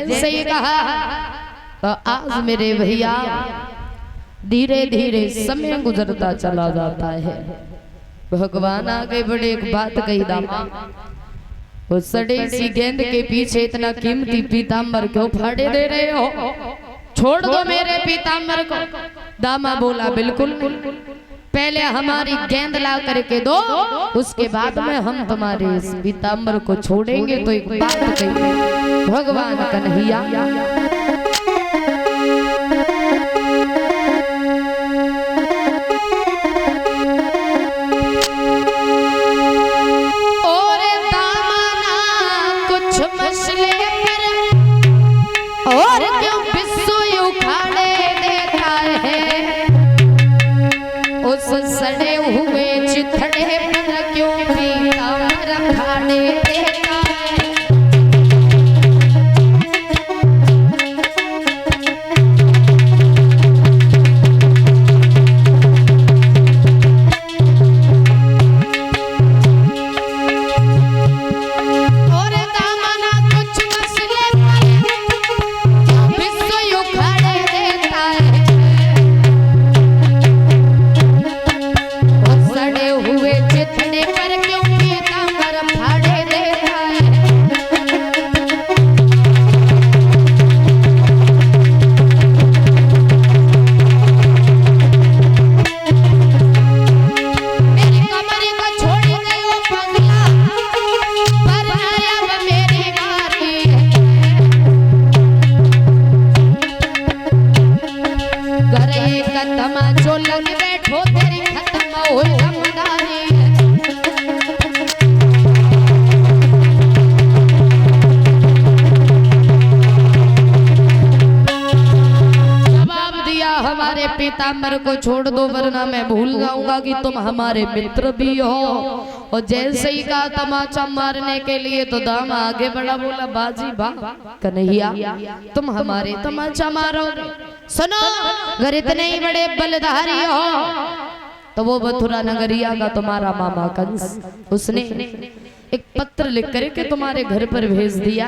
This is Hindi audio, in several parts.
जैसे ही कहा तो आज मेरे भैया धीरे धीरे समय गुजरता चला जाता है। भगवान आगे बड़े एक बात कही, दामा वो सड़ी सी गेंद के पीछे इतना कीमती पीताम्बर क्यों फाड़े दे रहे हो? छोड़ दो मेरे पीताम्बर को। दामा बोला बिल्कुल नहीं, पहले हमारी गेंद ला करके दो, उसके बाद में हम तुम्हारे इस पीताम्बर को छोड़ेंगे। तो एक बात कही भगवान कन्हैया, सड़े हुए चिथड़े पर क्यों पीताम्बर फाड़े देता है? और दामना कुछ मसले पर विश्व उखाड़े देता है। तमाचो लग बैठो तेरी खत्म हो दमदारी। जवाब दिया हमारे पीताम्बर को छोड़ दो वरना मैं भूल जाऊंगा कि तुम हमारे मित्र भी हो। और जैसे ही कहा तमाचा मारने के लिए तो दामा आगे बढ़ा, बोला बाजी बा कन्हैया तुम हमारे तमाचा मारोगे? सुनो, अगर इतने ही बड़े बलधारी हो तो वो मथुरा नगरिया का तुम्हारा मामा कंस, उसने एक पत्र लिख करके तुम्हारे घर पर भेज दिया।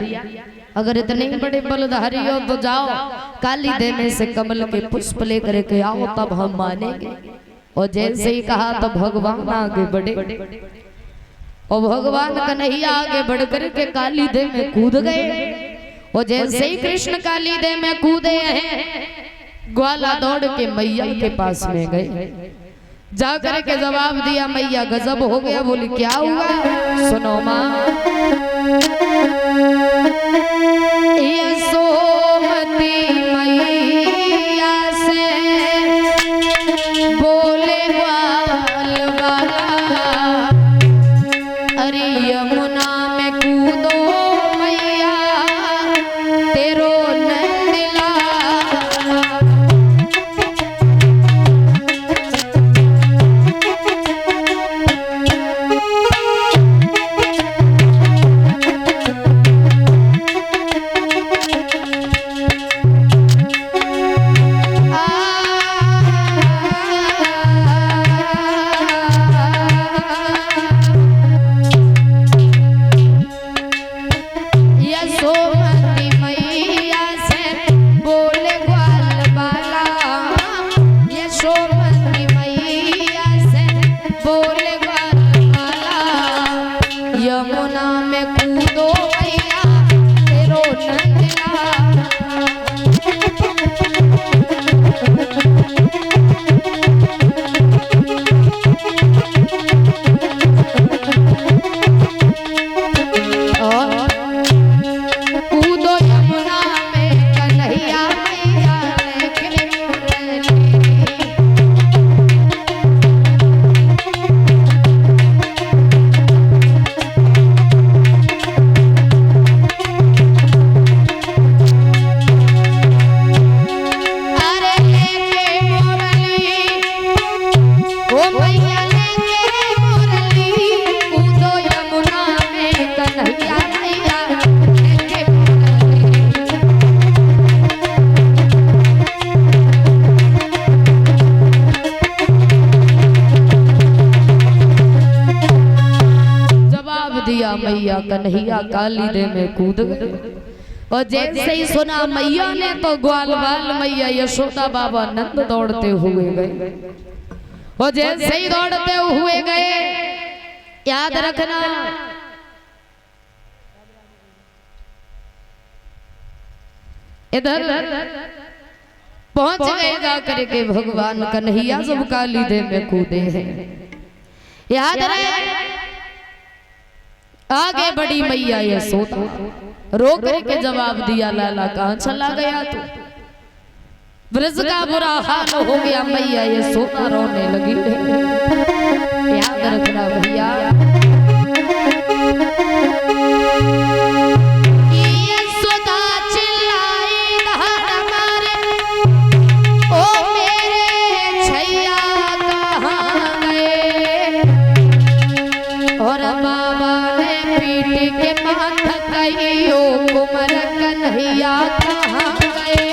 अगर इतने ही बड़े बलधारी हो तो जाओ काली देने से कमल के पुष्प लेकर के आओ, तब हम मानेंगे। और जैसे ही कहा तो भगवान आगे बढ़े और भगवान कन्हैया आगे बढ़ करके काली दे में कूद गए। और जैसे ही कृष्ण काली दे में कूदे हैं, ग्वाला दौड़ के मैया के पास में गए, जाकर के जवाब दिया मैया गजब हो गया। बोली क्या हुआ? सुनो माँ, यशोमती मैया से बोले ग्वाल वाला, अरे यमुना में कूदो मैया तेरो नंदिला। यमुना में कूदो मैया तेरो नंदिला। कूदो यमुना में कन्हैया मैया लेके मैया कन्हैया काली दे में कूद गए। और जैसे ही सुना मैया ने तो ग्वाल बाल मैया यशोदा बाबा नंद दौड़ते हुए गए। और जैसे ही दौड़ते हुए गए, याद रखना इधर पहुंच गए जा करके भगवान कन्हैया जब काली दे में कूदे हैं। याद रहे आगे बड़ी मैया यशोदा रो करके जवाब दिया, लाला कहां चला गया तू? ब्रज का बुरा हाल हो गया, मैया यशोदा रोने लगी। याद रखना भैया, यशोदा चिल्लाई धार मारे, ओ मेरे छैया कहां गए? और बाबा ने पीट के माथा कही, ओ कुंवर कन्हैया कहां गए?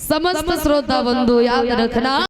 समस्त श्रोता बंधु याद रखना।